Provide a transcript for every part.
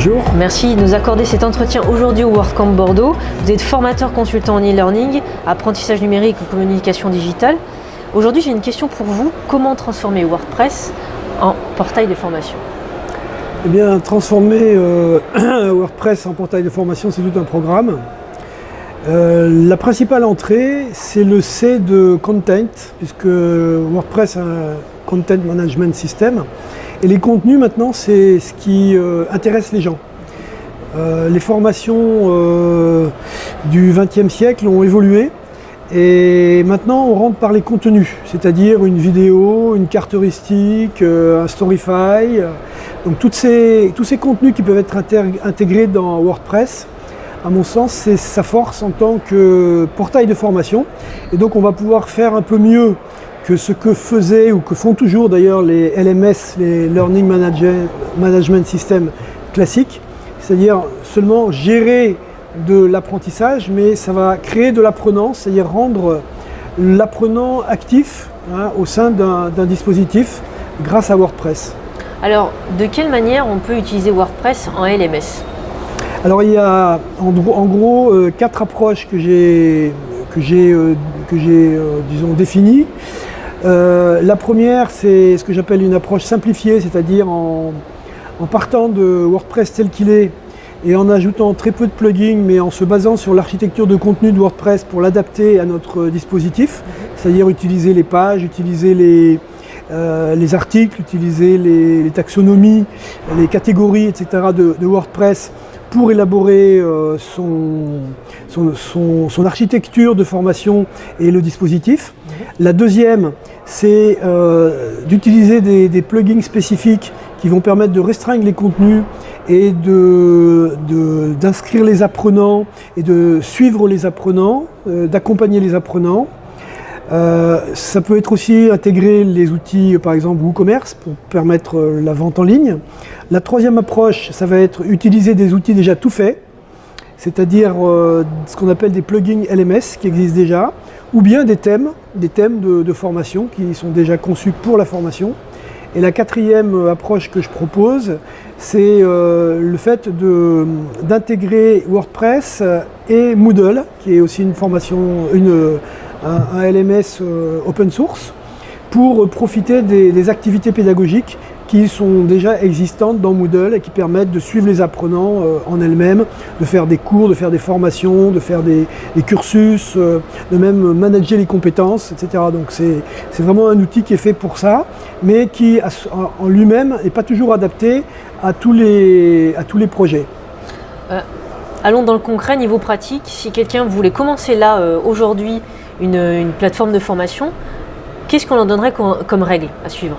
Bonjour. Merci de nous accorder cet entretien aujourd'hui au WordCamp Bordeaux. Vous êtes formateur consultant en e-learning, apprentissage numérique ou communication digitale. Aujourd'hui, j'ai une question pour vous. Comment transformer WordPress en portail de formation? Eh bien, transformer WordPress en portail de formation, c'est tout un programme. La principale entrée, c'est le C de Content, puisque WordPress a un Content Management System. Et les contenus, maintenant, c'est ce qui intéresse les gens. Les formations du XXe siècle ont évolué. Et maintenant, on rentre par les contenus, c'est-à-dire une vidéo, une carte heuristique, un Storify. Donc tous ces contenus qui peuvent être intégrés dans WordPress, à mon sens, c'est sa force en tant que portail de formation. Et donc on va pouvoir faire un peu mieux que ce que faisaient ou que font toujours d'ailleurs les LMS, les Learning Management System classiques, c'est-à-dire seulement gérer de l'apprentissage, mais ça va créer de l'apprenant, c'est-à-dire rendre l'apprenant actif au sein d'un dispositif grâce à WordPress. Alors, de quelle manière on peut utiliser WordPress en LMS? Alors, il y a en gros 4 approches que j'ai disons définies. La première, c'est ce que j'appelle une approche simplifiée, c'est-à-dire en partant de WordPress tel qu'il est et en ajoutant très peu de plugins, mais en se basant sur l'architecture de contenu de WordPress pour l'adapter à notre dispositif, c'est-à-dire utiliser les pages, utiliser les articles, utiliser les taxonomies, les catégories, etc. de WordPress pour élaborer son architecture de formation et le dispositif. La deuxième, c'est d'utiliser des plugins spécifiques qui vont permettre de restreindre les contenus et d'inscrire les apprenants et de suivre les apprenants, d'accompagner les apprenants. Ça peut être aussi intégrer les outils, par exemple WooCommerce, pour permettre la vente en ligne. La troisième approche, ça va être utiliser des outils déjà tout faits, c'est-à-dire ce qu'on appelle des plugins LMS qui existent déjà, ou bien des thèmes de formation qui sont déjà conçus pour la formation. Et la quatrième approche que je propose, c'est le fait d'intégrer WordPress et Moodle, qui est aussi une formation, un LMS open source, pour profiter des activités pédagogiques qui sont déjà existantes dans Moodle et qui permettent de suivre les apprenants en elles-mêmes, de faire des cours, de faire des formations, de faire des cursus, de même manager les compétences, etc. Donc c'est vraiment un outil qui est fait pour ça, mais qui en lui-même n'est pas toujours adapté à tous les projets. Allons dans le concret, niveau pratique. Si quelqu'un voulait commencer là, aujourd'hui, une plateforme de formation, qu'est-ce qu'on leur donnerait comme règle à suivre?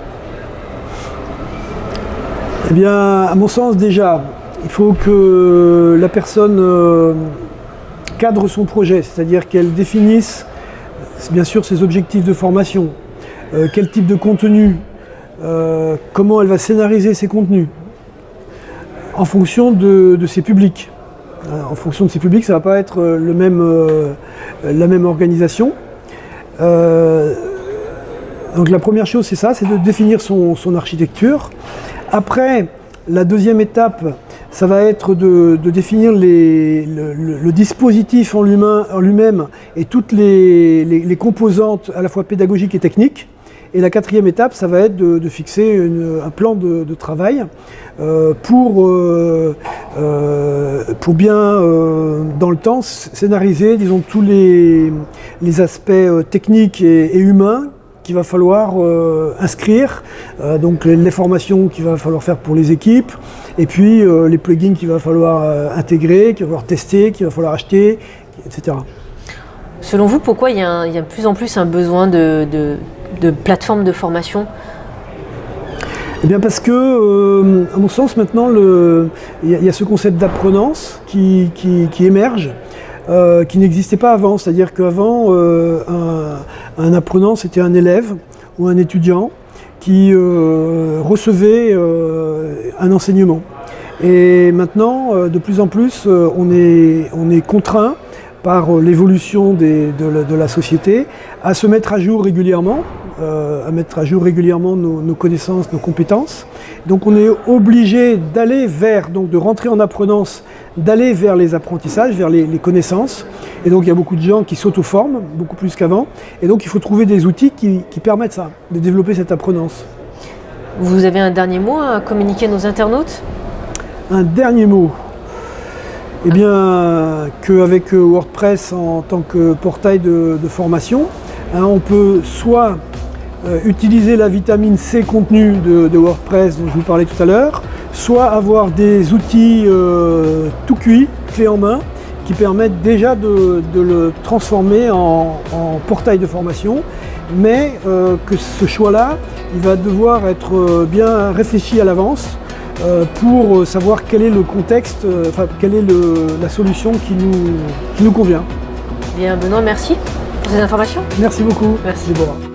Eh bien, à mon sens, déjà, il faut que la personne cadre son projet, c'est-à-dire qu'elle définisse, bien sûr, ses objectifs de formation, quel type de contenu, comment elle va scénariser ses contenus, en fonction de ses publics. En fonction de ses publics, ça ne va pas être la même organisation. Donc la première chose, c'est ça, c'est de définir son architecture. Après, la deuxième étape, ça va être de définir le dispositif en lui-même et toutes les composantes à la fois pédagogiques et techniques. Et la quatrième étape, ça va être de fixer un plan de travail pour bien, dans le temps, scénariser, disons, tous les aspects techniques et humains qu'il va falloir inscrire, donc les formations qu'il va falloir faire pour les équipes, et puis les plugins qu'il va falloir intégrer, qu'il va falloir tester, qu'il va falloir acheter, etc. Selon vous, pourquoi il y a de plus en plus un besoin de plateformes de formation? Eh bien parce que, à mon sens, maintenant, il y a ce concept d'apprenance qui émerge, qui n'existait pas avant. C'est-à-dire qu'avant, un apprenant, c'était un élève ou un étudiant qui recevait un enseignement. Et maintenant, de plus en plus, on est contraint par l'évolution de la société à se mettre à jour régulièrement à mettre à jour régulièrement nos connaissances, nos compétences. Donc on est obligé d'aller vers, donc de rentrer en apprenance, d'aller vers les apprentissages, vers les connaissances. Et donc il y a beaucoup de gens qui s'auto-forment, beaucoup plus qu'avant. Et donc il faut trouver des outils qui permettent ça, de développer cette apprenance. Vous avez un dernier mot à communiquer à nos internautes? Un dernier mot. Eh bien, qu'avec WordPress en tant que portail de formation, on peut soit utiliser la vitamine C contenue de WordPress dont je vous parlais tout à l'heure, soit avoir des outils tout cuits, clés en main, qui permettent déjà de le transformer en portail de formation, mais que ce choix-là, il va devoir être bien réfléchi à l'avance pour savoir quel est le contexte, quelle est la solution qui nous convient. Bien, Benoît, merci pour ces informations. Merci beaucoup. Merci. Déborah.